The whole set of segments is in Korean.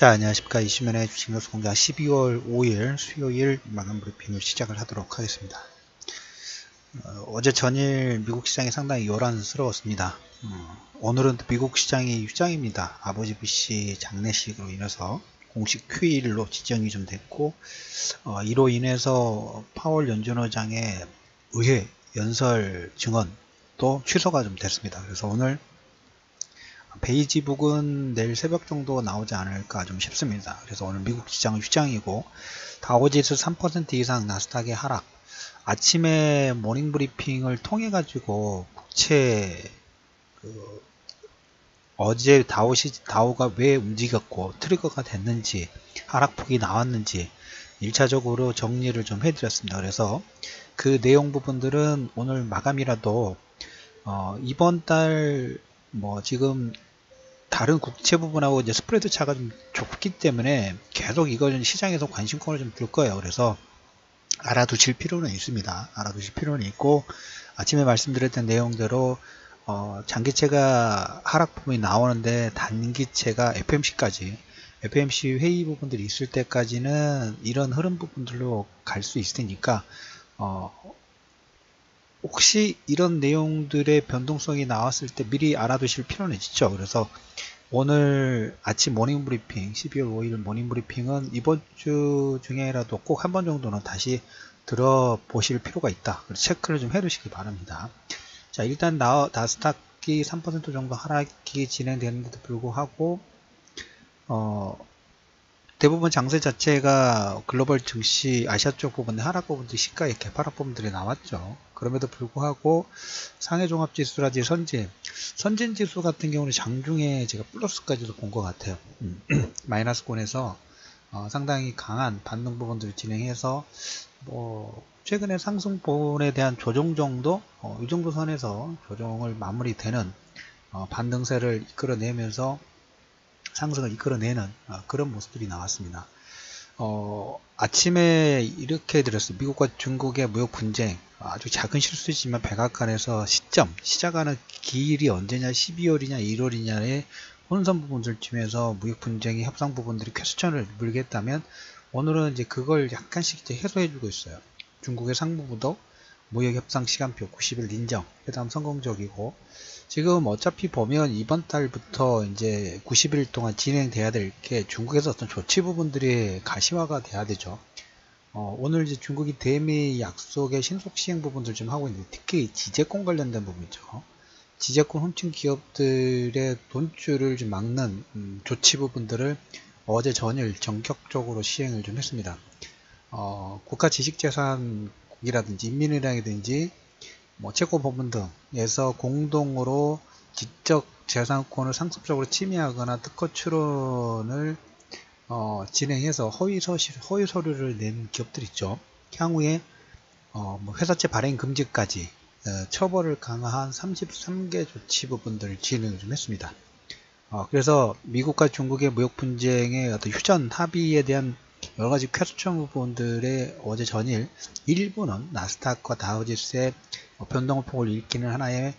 자, 안녕하십니까. 이수면의 주식뉴스 공장 12월 5일 수요일 마감 브리핑을 시작을 하도록 하겠습니다. 어제 전일 미국 시장이 상당히 요란스러웠습니다. 오늘은 미국 시장이 휴장입니다. 아버지 부시 장례식으로 인해서 공식 휴일로 지정이 좀 됐고, 이로 인해서 파월 연준의장의 의회 연설 증언도 취소가 좀 됐습니다. 그래서 오늘 베이지북은 내일 새벽 정도 나오지 않을까 좀 싶습니다. 그래서 오늘 미국 시장은 휴장이고, 다우지수 3% 이상, 나스닥의 하락. 아침에 모닝 브리핑을 통해 가지고 국채 어제 다우가 왜 움직였고 트리거가 됐는지, 하락폭이 나왔는지 1차적으로 정리를 좀 해드렸습니다. 그래서 그 내용 부분들은 오늘 마감이라도 이번 달 지금 다른 국채 부분하고 이제 스프레드 차가 좀 좁기 때문에 계속 이걸 시장에서 관심권을 좀 둘 거예요. 그래서 알아두실 필요는 있습니다. 알아두실 필요는 있고, 아침에 말씀드렸던 내용대로 장기채가 하락 부분이 나오는데 단기채가 FMC 회의 부분들이 있을 때까지는 이런 흐름 부분들로 갈 수 있으니까 혹시 이런 내용들의 변동성이 나왔을 때 미리 알아두실 필요는 있죠. 그래서 오늘 아침 모닝 브리핑, 12월 5일 모닝 브리핑은 이번 주 중에라도 꼭 한 번 정도는 다시 들어보실 필요가 있다. 체크를 좀 해두시기 바랍니다. 자, 일단 나스닥이 3% 정도 하락이 진행되는데도 불구하고 대부분 장세 자체가 글로벌 증시 아시아 쪽 부분의 하락 부분들이 시가의 개파락 부분들이 나왔죠. 그럼에도 불구하고 상해 종합지수라든지 선진 지수 같은 경우는 장중에 제가 플러스까지도 본 것 같아요. 마이너스권에서 상당히 강한 반등 부분들을 진행해서 최근에 상승분에 대한 조정 정도, 이 정도 선에서 조정을 마무리되는 반등세를 이끌어내면서 상승을 이끌어내는 그런 모습들이 나왔습니다. 아침에 이렇게 드렸어요. 미국과 중국의 무역 분쟁, 아주 작은 실수지만 백악관에서 시작하는 기일이 언제냐, 12월이냐 1월이냐의 혼선 부분들 중에서 무역 분쟁의 협상 부분들이 퀘스천을 물겠다면, 오늘은 이제 그걸 약간씩 이제 해소해주고 있어요. 중국의 상무부도 무역 협상 시간표 90일 인정, 회담 성공적이고, 지금 어차피 보면 이번 달부터 이제 90일 동안 진행돼야 될 게 중국에서 어떤 조치 부분들이 가시화가 돼야 되죠. 오늘 이제 중국이 대미 약속의 신속 시행 부분들 좀 하고 있는데, 특히 지재권 관련된 부분이죠. 지재권 훔친 기업들의 돈줄을 좀 막는 조치 부분들을 어제 전일 전격적으로 시행을 좀 했습니다. 국가지식재산국이라든지 인민은행이든지 채권법원 등에서 공동으로 지적 재산권을 상습적으로 침해하거나 특허 출원을 진행해서 허위 서류를 낸 기업들 있죠. 향후에 회사채 발행 금지까지 처벌을 강화한 33개 조치 부분들을 진행을 좀 했습니다. 그래서 미국과 중국의 무역 분쟁의 어떤 휴전 합의에 대한 여러가지 퀘스천 부분들의 어제 전일 일부는 나스닥과 다우지수의 변동폭을 일으키는 하나의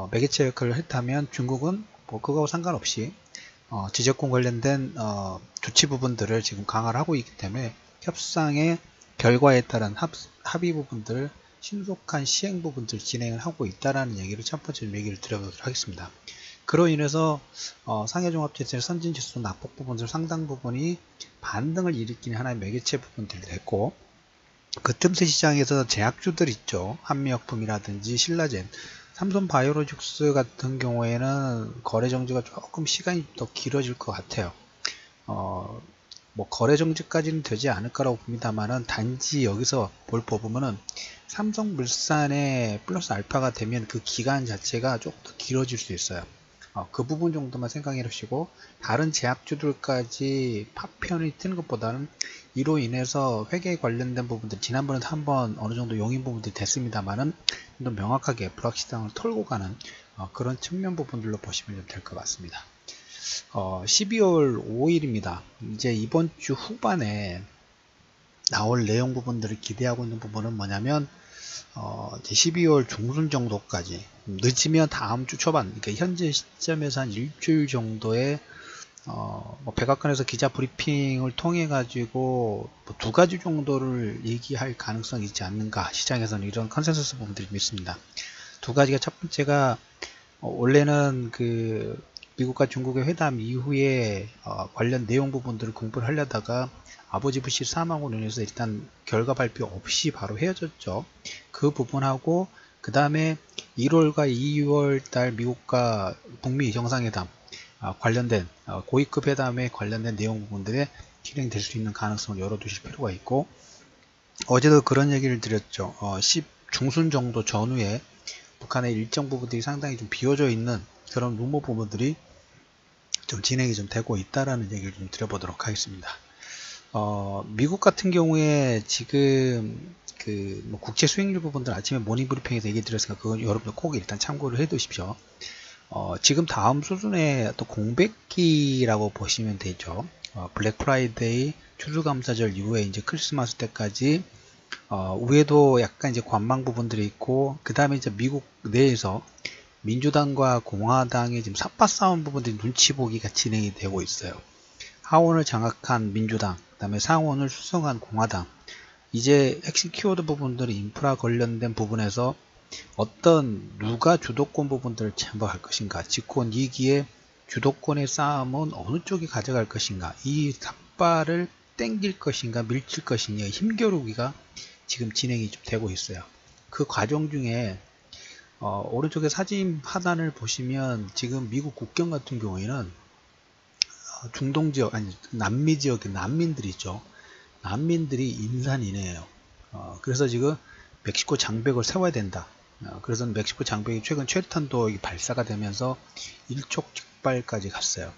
매개체 역할을 했다면, 중국은 그거하고 상관없이 지적권 관련된 조치 부분들을 지금 강화를 하고 있기 때문에 협상의 결과에 따른 합의 부분들을 신속한 시행 부분들 진행을 하고 있다라는 얘기를 첫 번째 얘기를 드려보도록 하겠습니다. 그로 인해서 상해종합지수의 선진지수 낙폭 부분들 상당 부분이 반등을 일으키는 하나의 매개체 부분들이 됐고, 그 틈새 시장에서 제약주들 있죠. 한미약품이라든지 신라젠, 삼성바이오로직스 같은 경우에는 거래 정지가 조금 시간이 더 길어질 것 같아요. 거래 정지까지는 되지 않을까라고 봅니다만은, 단지 여기서 볼 부분은 삼성물산의 플러스 알파가 되면 그 기간 자체가 조금 더 길어질 수 있어요. 그 부분 정도만 생각해 주시고, 다른 제약주들까지 파편이 트는 것보다는 이로 인해서 회계에 관련된 부분들, 지난번에도 한번 어느 정도 용인 부분들이 됐습니다만은 좀 명확하게 불확실성을 털고 가는 그런 측면 부분들로 보시면 될 것 같습니다. 12월 5일입니다. 이제 이번 주 후반에 나올 내용 부분들을 기대하고 있는 부분은 뭐냐면, 12월 중순 정도까지, 늦으면 다음 주 초반, 그러니까 현재 시점에서 한 일주일 정도의 뭐 백악관에서 기자 브리핑을 통해 가지고 뭐 2가지 정도를 얘기할 가능성이 있지 않는가, 시장에서는 이런 컨센서스 부분들이 있습니다. 2가지가, 첫 번째가 원래는 그 미국과 중국의 회담 이후에 관련 내용 부분들을 공부를 하려다가 아버지 부시 사망으로 인해서 일단 결과 발표 없이 바로 헤어졌죠. 그 부분하고 그 다음에 1월과 2월 달 미국과 북미 정상회담 관련된 고위급 회담에 관련된 내용 부분들에 실행될 수 있는 가능성을 열어두실 필요가 있고, 어제도 그런 얘기를 드렸죠. 10 중순 정도 전후에 북한의 일정 부분들이 상당히 좀 비워져 있는 그런 루머 부분들이 좀 진행이 좀 되고 있다라는 얘기를 좀 드려보도록 하겠습니다. 미국 같은 경우에 지금 뭐 국채 수익률 부분들 아침에 모닝 브리핑에서 얘기 드렸으니까 그건 여러분들 꼭 일단 참고를 해 두십시오. 지금 다음 수준의 또 공백기라고 보시면 되죠. 블랙 프라이데이 추수감사절 이후에 이제 크리스마스 때까지 위에도 약간 이제 관망 부분들이 있고, 그 다음에 이제 미국 내에서 민주당과 공화당의 지금 삿바 싸움 부분들이 눈치 보기가 진행이 되고 있어요. 하원을 장악한 민주당, 그 다음에 상원을 수성한 공화당, 이제 핵심 키워드 부분들이 인프라 관련된 부분에서 누가 주도권 부분들을 참박할 것인가, 집권 2기의 주도권의 싸움은 어느 쪽이 가져갈 것인가, 이 삿발을 땡길 것인가 밀칠 것인가, 힘겨루기가 지금 진행이 좀 되고 있어요. 그 과정 중에 오른쪽에 사진 하단을 보시면 지금 미국 국경 같은 경우에는 중동 지역, 아니 남미 지역의 난민들이 있죠. 난민들이 임산인해요. 그래서 지금 멕시코 장벽을 세워야 된다. 그래서 멕시코 장벽이 최근 최루탄도 발사가 되면서 일촉즉발까지 갔어요.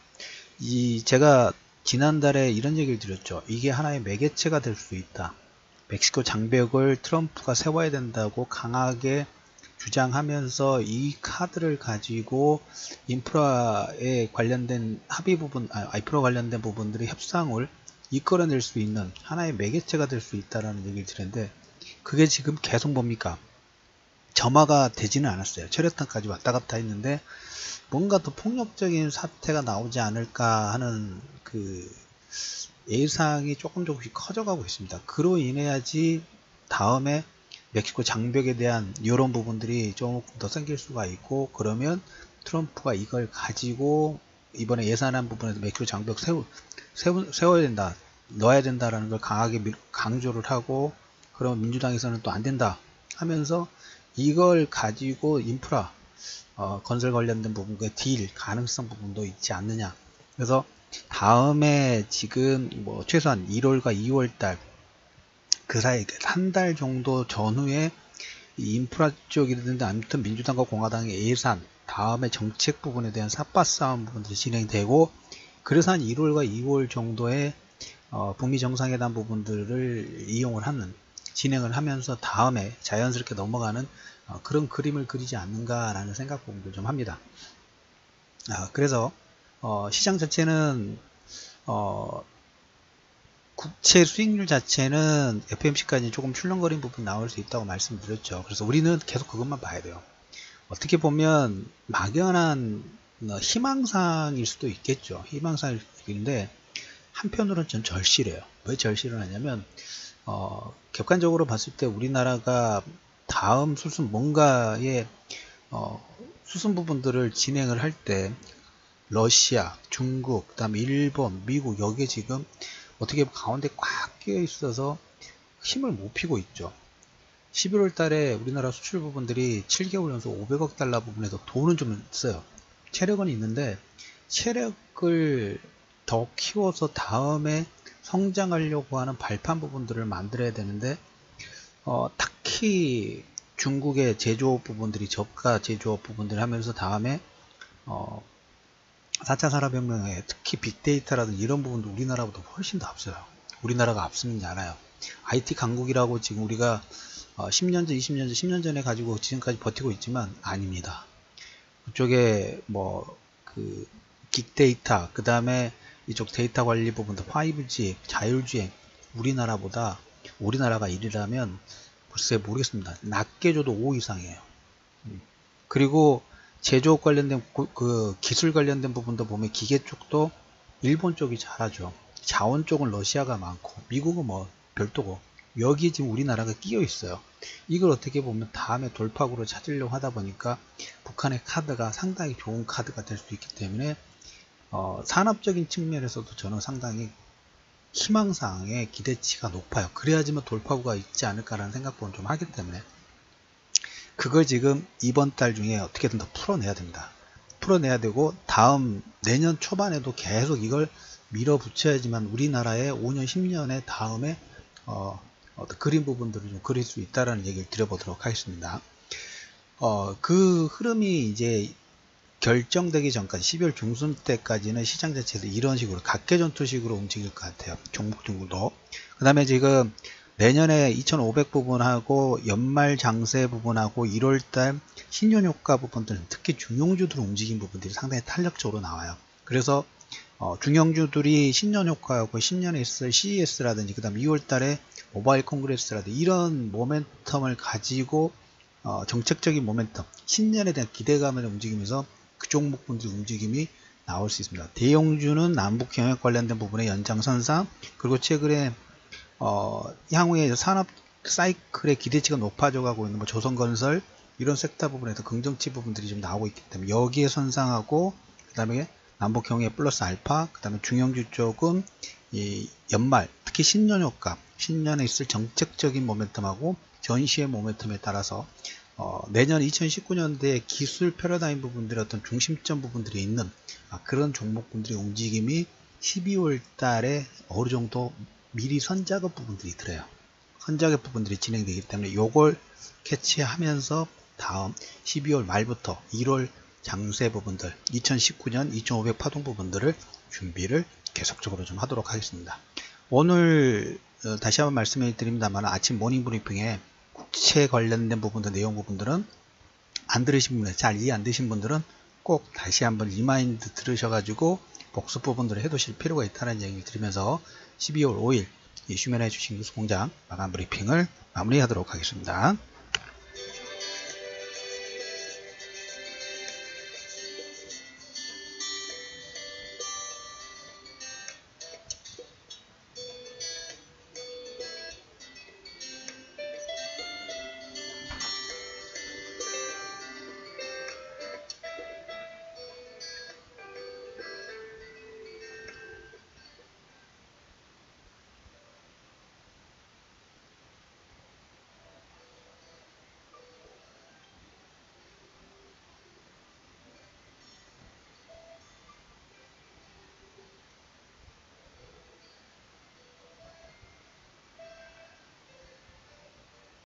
제가 지난달에 이런 얘기를 드렸죠. 이게 하나의 매개체가 될 수 있다. 멕시코 장벽을 트럼프가 세워야 된다고 강하게 주장하면서 이 카드를 가지고 인프라에 관련된 합의 부분, 인프라 관련된 부분들의 협상을 이끌어낼 수 있는 하나의 매개체가 될 수 있다라는 얘기를 드렸는데, 그게 지금 계속 뭡니까? 점화가 되지는 않았어요. 최루탄까지 왔다 갔다 했는데 뭔가 더 폭력적인 사태가 나오지 않을까 하는 그 예상이 조금씩 커져가고 있습니다. 그로 인해야지 다음에 멕시코 장벽에 대한 이런 부분들이 조금 더 생길 수가 있고, 그러면 트럼프가 이걸 가지고 이번에 예산안 부분에서 멕시코 장벽 세워야 된다, 넣어야 된다라는 걸 강하게 강조를 하고, 그러면 민주당에서는 또 안 된다 하면서 이걸 가지고 인프라 건설 관련된 부분과 딜 가능성 부분도 있지 않느냐. 그래서 다음에 지금 뭐 최소한 1월과 2월 달 그 사이 한 달 정도 전후에 이 인프라 쪽이든지 아무튼 민주당과 공화당의 예산, 다음에 정책 부분에 대한 삿바 싸움 부분들이 진행되고, 그래서 한 1월과 2월 정도에 북미 정상회담 부분들을 이용을 하는, 진행을 하면서 다음에 자연스럽게 넘어가는 그런 그림을 그리지 않는가라는 생각 부분들 좀 합니다. 그래서 시장 자체는 국채 수익률 자체는 FOMC까지 조금 출렁거린 부분 나올 수 있다고 말씀드렸죠. 그래서 우리는 계속 그것만 봐야 돼요. 어떻게 보면 막연한 희망사항일 수도 있겠죠. 희망사항일 수도 있는데 한편으로는 좀 절실해요. 왜 절실을 하냐면 객관적으로 봤을 때 우리나라가 다음 수순 뭔가의 수순 부분들을 진행을 할 때 러시아, 중국, 그 다음에 일본, 미국, 여기에 지금 어떻게 보면 가운데 꽉 끼어 있어서 힘을 못 피고 있죠. 11월 달에 우리나라 수출 부분들이 7개월 연속 500억 달러 부분에서 돈은 좀 있어요. 체력은 있는데 체력을 더 키워서 다음에 성장하려고 하는 발판 부분들을 만들어야 되는데 특히 중국의 제조업 부분들이 저가 제조업 부분들 하면서 다음에 4차 산업혁명에 특히 빅데이터라든지 이런 부분도 우리나라보다 훨씬 더 앞서요. 우리나라가 앞서는지 알아요. IT 강국이라고 지금 우리가 10년 전, 20년 전, 10년 전에 가지고 지금까지 버티고 있지만 아닙니다. 그쪽에 빅데이터, 그 다음에 이쪽 데이터 관리 부분도 5G, 자율주행, 우리나라가 1이라면 글쎄 모르겠습니다. 낮게 줘도 5 이상이에요. 그리고 제조업 관련된 그 기술 관련된 부분도 보면 기계 쪽도 일본 쪽이 잘하죠. 자원 쪽은 러시아가 많고 미국은 뭐 별도고 여기에 지금 우리나라가 끼어 있어요. 이걸 어떻게 보면 다음에 돌파구를 찾으려고 하다 보니까 북한의 카드가 상당히 좋은 카드가 될 수 있기 때문에 산업적인 측면에서도 저는 상당히 희망사항의 기대치가 높아요. 그래야지만 돌파구가 있지 않을까라는 생각을 좀 하기 때문에 그걸 지금 이번 달 중에 어떻게든 더 풀어내야 됩니다. 풀어내야 되고 다음 내년 초반에도 계속 이걸 밀어붙여야지만 우리나라의 5년 10년의 다음에 그린 부분들을 좀 그릴 수 있다라는 얘기를 드려보도록 하겠습니다. 그 흐름이 이제 결정되기 전까지 12월 중순 때까지는 시장 자체에서 이런 식으로 각계전투식으로 움직일 것 같아요. 종목 중도. 그 다음에 지금 내년에 2500 부분하고 연말 장세 부분하고 1월달 신년효과 부분들은 특히 중용주들 움직인 부분들이 상당히 탄력적으로 나와요. 그래서 중형주들이 신년효과하고 신년에 있을 CES라든지 그 다음 2월달에 모바일 콩그레스라든지 이런 모멘텀을 가지고 정책적인 모멘텀, 신년에 대한 기대감을 움직이면서 그 종목분들의 움직임이 나올 수 있습니다. 대형주는 남북 경협 관련된 부분의 연장선상, 그리고 최근에 향후에 산업 사이클의 기대치가 높아져 가고 있는 뭐 조선건설 이런 섹터 부분에서 긍정치 부분들이 좀 나오고 있기 때문에 여기에 선상하고 그 다음에 남북 경협 플러스 알파, 그 다음에 중형주 쪽은 이 연말 특히 신년효과, 신년에 있을 정책적인 모멘텀하고 전시의 모멘텀에 따라서 내년 2019년도에 기술 패러다임 부분들의 어떤 중심점 부분들이 있는 그런 종목분들의 움직임이 12월 달에 어느 정도 미리 선작업 부분들이 들어요. 선작업 부분들이 진행되기 때문에 요걸 캐치하면서 다음 12월 말부터 1월 장세 부분들 2019년 2500 파동 부분들을 준비를 계속적으로 좀 하도록 하겠습니다. 오늘 다시 한번 말씀해 드립니다만 아침 모닝 브리핑에 국채 관련된 부분들 내용 부분들은 안 들으신 분들 잘 이해 안 되신 분들은 꼭 다시 한번 리마인드 들으셔가지고 복습 부분들을 해두실 필요가 있다는 얘기를 드리면서 12월 5일 슈메나의 주식 뉴스 공장 마감 브리핑을 마무리하도록 하겠습니다.